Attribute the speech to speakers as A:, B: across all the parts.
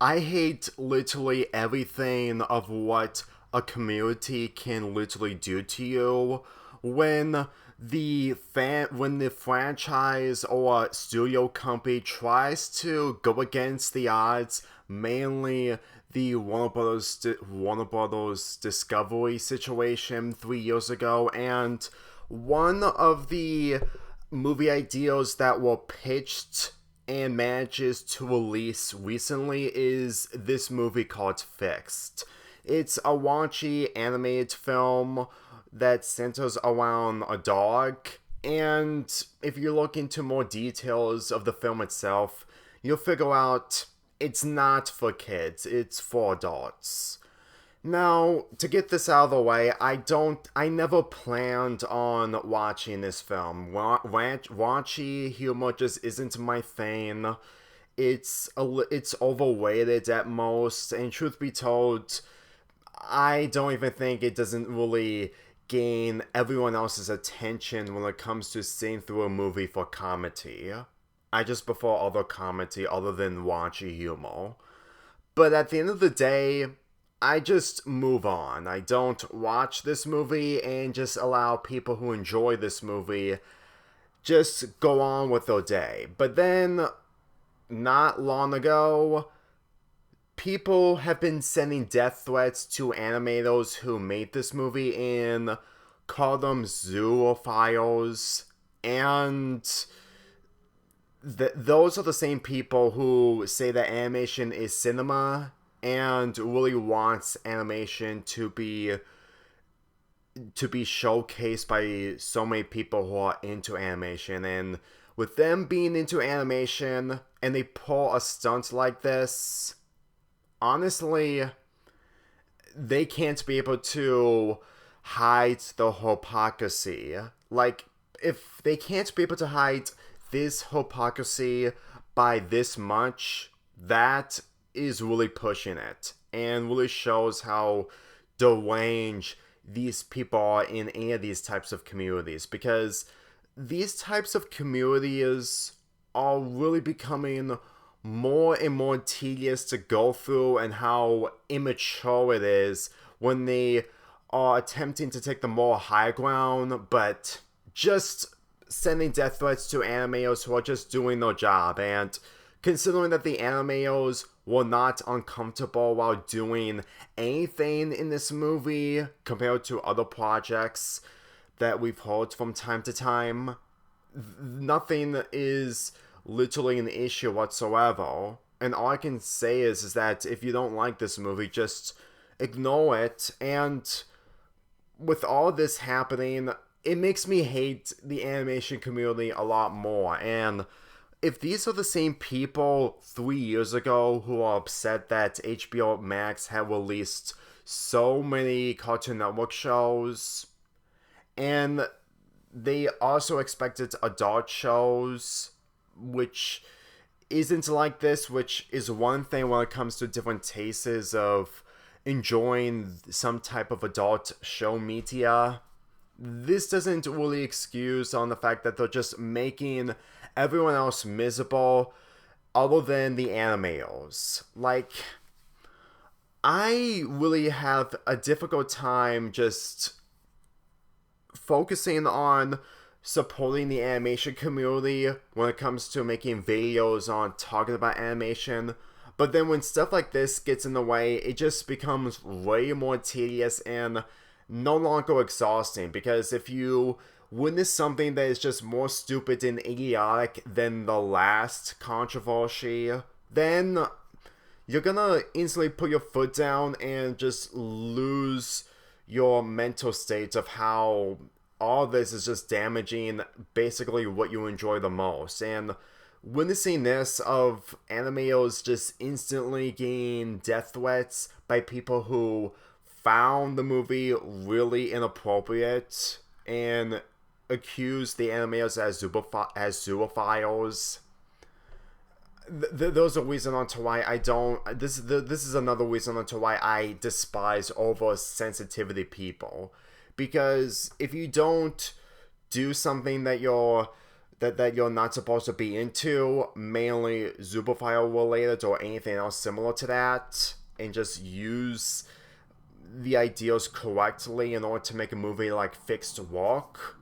A: I hate literally everything of what a community can literally do to you when the franchise or studio company tries to go against the odds, mainly the Warner Brothers Discovery situation 3 years ago, and one of the movie ideas that were pitched and manages to release recently is this movie called Fixed. It's a raunchy animated film that centers around a dog, and if you look into more details of the film itself, you'll figure out it's not for kids, it's for adults. Now, to get this out of the way, I never planned on watching this film. Raunchy humor just isn't my thing. It's overrated at most, and truth be told, I don't even think it doesn't really gain everyone else's attention when it comes to sitting through a movie for comedy. I just prefer other comedy other than raunchy humor. But at the end of the day, I just move on. I don't watch this movie and just allow people who enjoy this movie just go on with their day. But then, not long ago, people have been sending death threats to animators who made this movie and call them zoophiles. And those are the same people who say that animation is cinema and really wants animation to be showcased by so many people who are into animation. And with them being into animation and they pull a stunt like this, honestly, they can't be able to hide the hypocrisy. Like, if they can't be able to hide this hypocrisy by this much, that is really pushing it and really shows how deranged these people are in any of these types of communities, because these types of communities are really becoming more and more tedious to go through, and how immature it is when they are attempting to take the more high ground, but just sending death threats to animators who are just doing their job. And considering that the animators were not uncomfortable while doing anything in this movie compared to other projects that we've heard from time to time, nothing is literally an issue whatsoever. And all I can say is that if you don't like this movie, just ignore it. And with all this happening, it makes me hate the animation community a lot more. And if these are the same people 3 years ago who are upset that HBO Max had released so many Cartoon Network shows, and they also expected adult shows, which isn't like this, which is one thing when it comes to different tastes of enjoying some type of adult show media. This doesn't really excuse on the fact that they're just making everyone else miserable other than the animators. Like, I really have a difficult time just focusing on supporting the animation community when it comes to making videos on talking about animation. But then when stuff like this gets in the way, it just becomes way more tedious and no longer exhausting. Because if you witness something that is just more stupid and idiotic than the last controversy, then you're gonna instantly put your foot down and just lose your mental state of how all this is just damaging basically what you enjoy the most. And witnessing this of animators just instantly getting death threats by people who found the movie really inappropriate and accused the animators as zoophiles. Those are reason onto why I don't. This is another reason onto why I despise oversensitivity people, because if you don't do something that you're that you're not supposed to be into, mainly zoobophile related or anything else similar to that, and just use the ideals correctly in order to make a movie like Fixed work,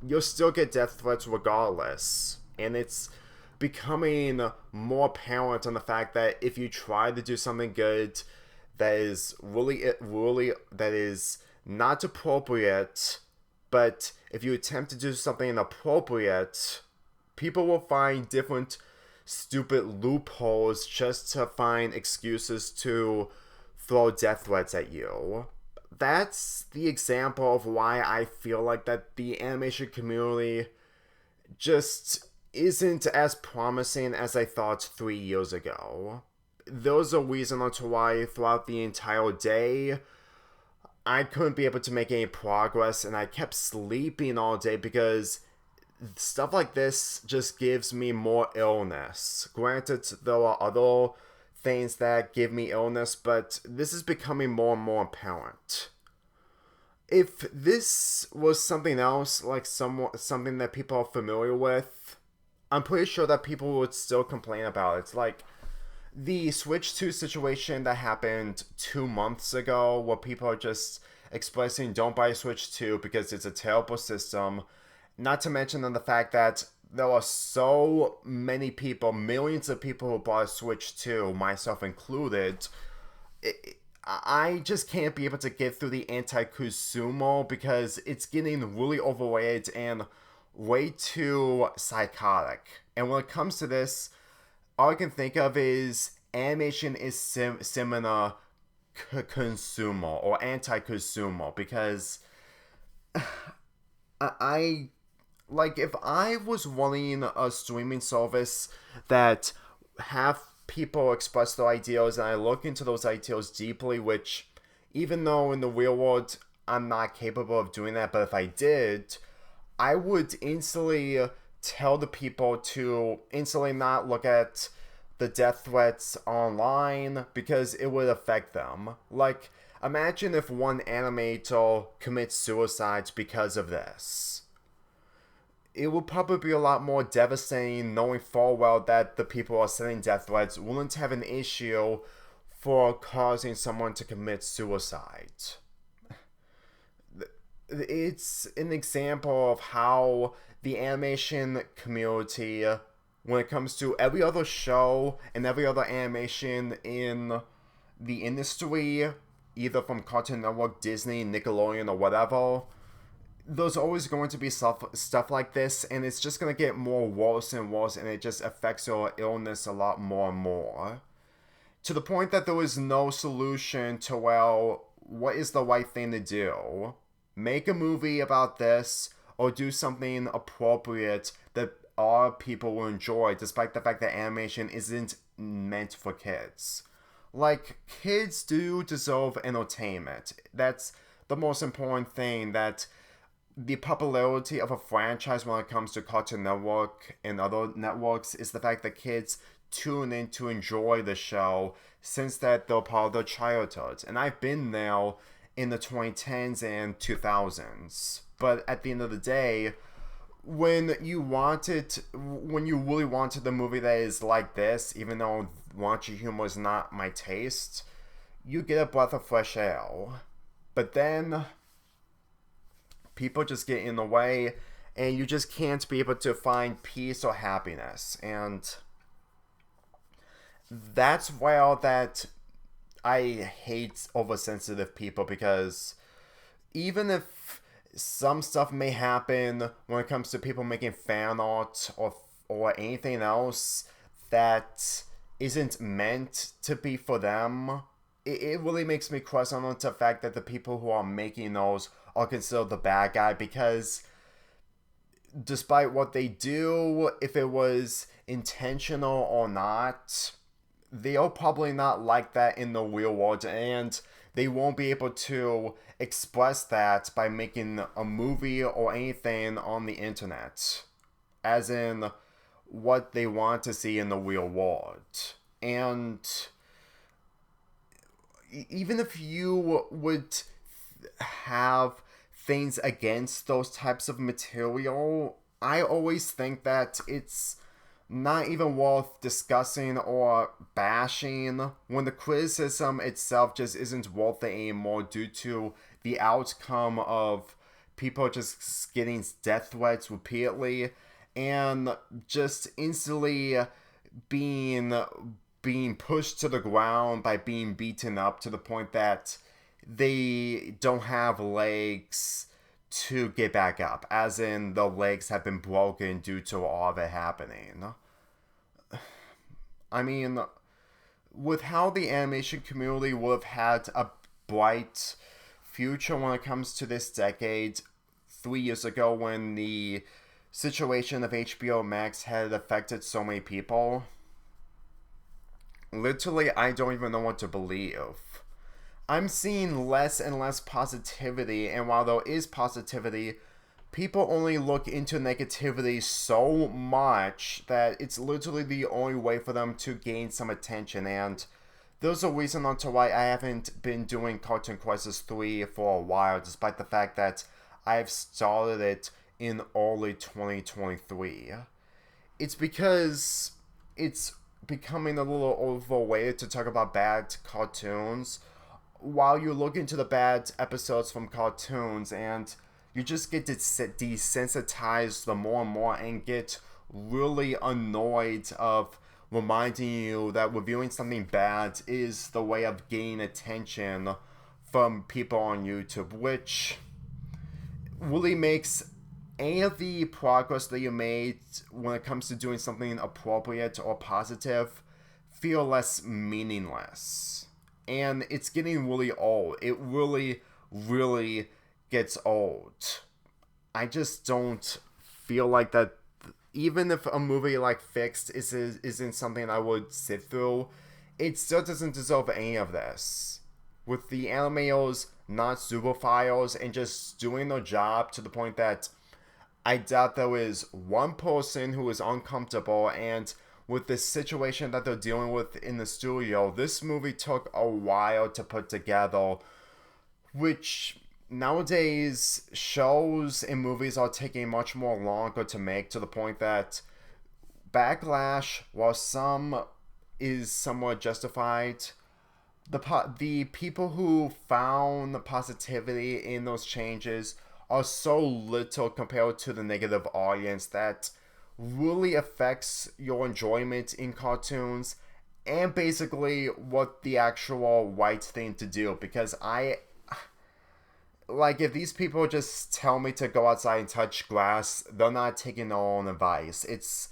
A: you'll still get death threats regardless. And it's becoming more apparent on the fact that if you try to do something good that is really that is not appropriate, but if you attempt to do something inappropriate, people will find different stupid loopholes just to find excuses to throw death threats at you. That's the example of why I feel like that the animation community just isn't as promising as I thought 3 years ago. There's a reason as to why throughout the entire day I couldn't be able to make any progress, and I kept sleeping all day because stuff like this just gives me more illness. Granted, there are other things that give me illness, but this is becoming more and more apparent. If this was something else, like something that people are familiar with, I'm pretty sure that people would still complain about it. It's like the Switch 2 situation that happened 2 months ago, where people are just expressing don't buy Switch 2 because it's a terrible system. Not to mention the fact that there are so many people, millions of people who bought a Switch 2, myself included. I just can't be able to get through the anti-consumer because it's getting really overrated and way too psychotic. And when it comes to this, all I can think of is animation is similar consumer or anti-consumer, because I like, if I was running a streaming service that have people express their ideals and I look into those ideals deeply, which even though in the real world I'm not capable of doing that, but if I did, I would instantly tell the people to instantly not look at the death threats online because it would affect them. Like, imagine if one animator commits suicide because of this. It would probably be a lot more devastating knowing full well that the people who are sending death threats wouldn't have an issue for causing someone to commit suicide. It's an example of how the animation community, when it comes to every other show and every other animation in the industry, either from Cartoon Network, Disney, Nickelodeon, or whatever, there's always going to be stuff like this, and it's just going to get more worse and worse, and it just affects your illness a lot more and more. To the point that there was no solution to, well, what is the right thing to do? Make a movie about this, or do something appropriate that our people will enjoy, despite the fact that animation isn't meant for kids. Like, kids do deserve entertainment. That's the most important thing, that the popularity of a franchise when it comes to Cartoon Network and other networks is the fact that kids tune in to enjoy the show since that they're part of their childhood. And I've been there in the 2010s and 2000s. But at the end of the day, when you really wanted the movie that is like this, even though raunchy humor is not my taste, you get a breath of fresh air. But then people just get in the way, and you just can't be able to find peace or happiness. And that's why that I hate oversensitive people, because even if some stuff may happen when it comes to people making fan art or anything else that isn't meant to be for them, it really makes me question on the fact that the people who are making those are considered the bad guy, because despite what they do, if it was intentional or not, they'll probably not like that in the real world, and they won't be able to express that by making a movie or anything on the internet, as in what they want to see in the real world. And even if you would have things against those types of material, I always think that it's not even worth discussing or bashing when the criticism itself just isn't worth it anymore due to the outcome of people just getting death threats repeatedly and just instantly being being pushed to the ground by being beaten up to the point that they don't have legs to get back up, as in the legs have been broken due to all of it happening. I mean, with how the animation community would have had a bright future when it comes to this decade, 3 years ago when the situation of HBO Max had affected so many people, literally, I don't even know what to believe. I'm seeing less and less positivity, and while there is positivity, people only look into negativity so much that it's literally the only way for them to gain some attention. And there's a reason onto why I haven't been doing Cartoon Crisis 3 for a while, despite the fact that I've started it in early 2023. It's because it's becoming a little overweighted to talk about bad cartoons while you look into the bad episodes from cartoons, and you just get desensitized the more and more and get really annoyed of reminding you that reviewing something bad is the way of gaining attention from people on YouTube, which really makes any of the progress that you made when it comes to doing something appropriate or positive feel less meaningless. And it's getting really old. It really, really gets old. I just don't feel like that. Even if a movie like Fixed isn't something I would sit through, it still doesn't deserve any of this. With the animators not superphiles and just doing their job to the point that I doubt there is one person who is uncomfortable, and with this situation that they're dealing with in the studio, this movie took a while to put together, which nowadays shows and movies are taking much more longer to make, to the point that backlash, while some is somewhat justified, the people who found positivity in those changes are so little compared to the negative audience that really affects your enjoyment in cartoons and basically what the actual right thing to do. Because if these people just tell me to go outside and touch grass, they're not taking their own advice. It's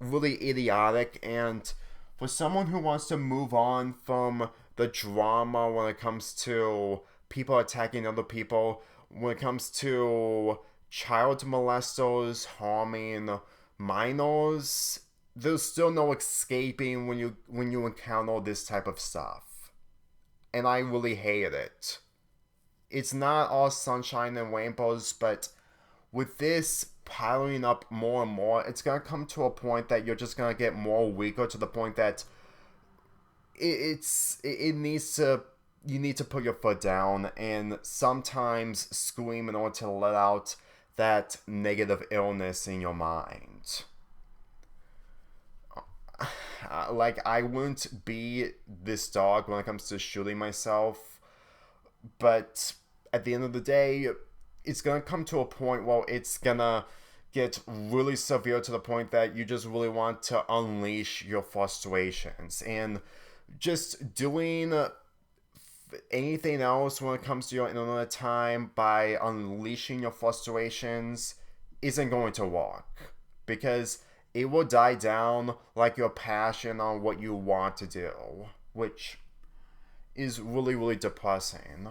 A: really idiotic, and for someone who wants to move on from the drama when it comes to people attacking other people, when it comes to child molesters harming minors, there's still no escaping when you encounter this type of stuff. And I really hate it. It's not all sunshine and rainbows, but with this piling up more and more, it's gonna come to a point that you're just gonna get more weaker, to the point that it needs to, you need to put your foot down and sometimes scream in order to let out that negative illness in your mind. I wouldn't be this dog when it comes to shooting myself, but at the end of the day, it's gonna come to a point where it's gonna get really severe, to the point that you just really want to unleash your frustrations. And just doing anything else when it comes to your internet time by unleashing your frustrations isn't going to work, because it will die down like your passion on what you want to do, which is really, really depressing.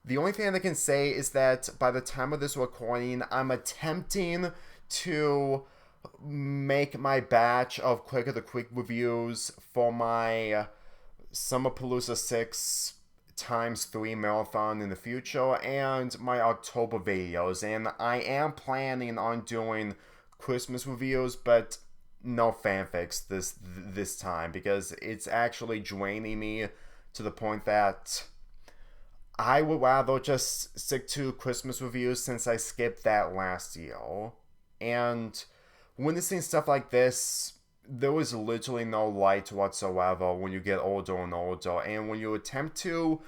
A: The only thing I can say is that by the time of this recording, I'm attempting to make my batch of Quick of the Quick reviews for my Summerpalooza 6 times 3 marathon in the future, and my October videos. And I am planning on doing Christmas reviews, but no fanfics this time, because it's actually draining me to the point that I would rather just stick to Christmas reviews since I skipped that last year. And witnessing stuff like this, there was literally no light whatsoever when you get older and older. And when you attempt to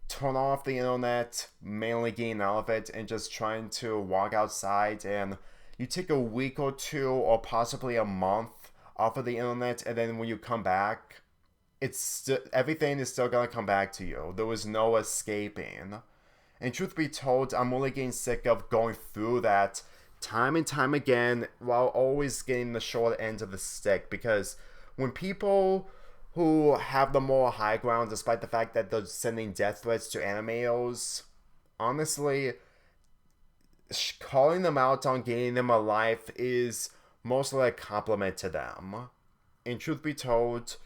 A: turn off the internet, mainly getting out of it, and just trying to walk outside, and you take a week or two, or possibly a month off of the internet, and then when you come back, everything is still gonna come back to you. There was no escaping. And truth be told, I'm really getting sick of going through that time and time again while always getting the short end of the stick. Because when people who have the moral high ground, despite the fact that they're sending death threats to animators, honestly, calling them out on getting them a life is mostly a compliment to them. And truth be told,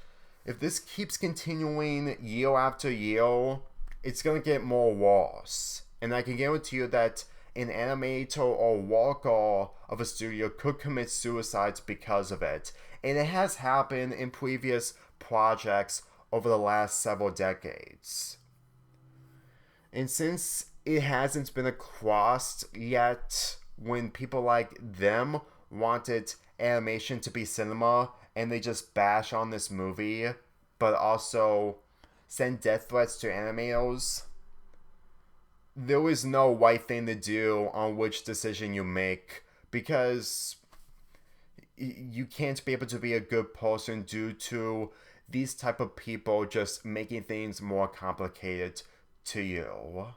A: if this keeps continuing year after year, it's gonna get more worse. And I can guarantee you that an animator or worker of a studio could commit suicides because of it. And it has happened in previous projects over the last several decades. And since it hasn't been crossed yet when people like them wanted animation to be cinema and they just bash on this movie, but also send death threats to animators, there was no right thing to do on which decision you make, because you can't be able to be a good person due to these type of people just making things more complicated to you.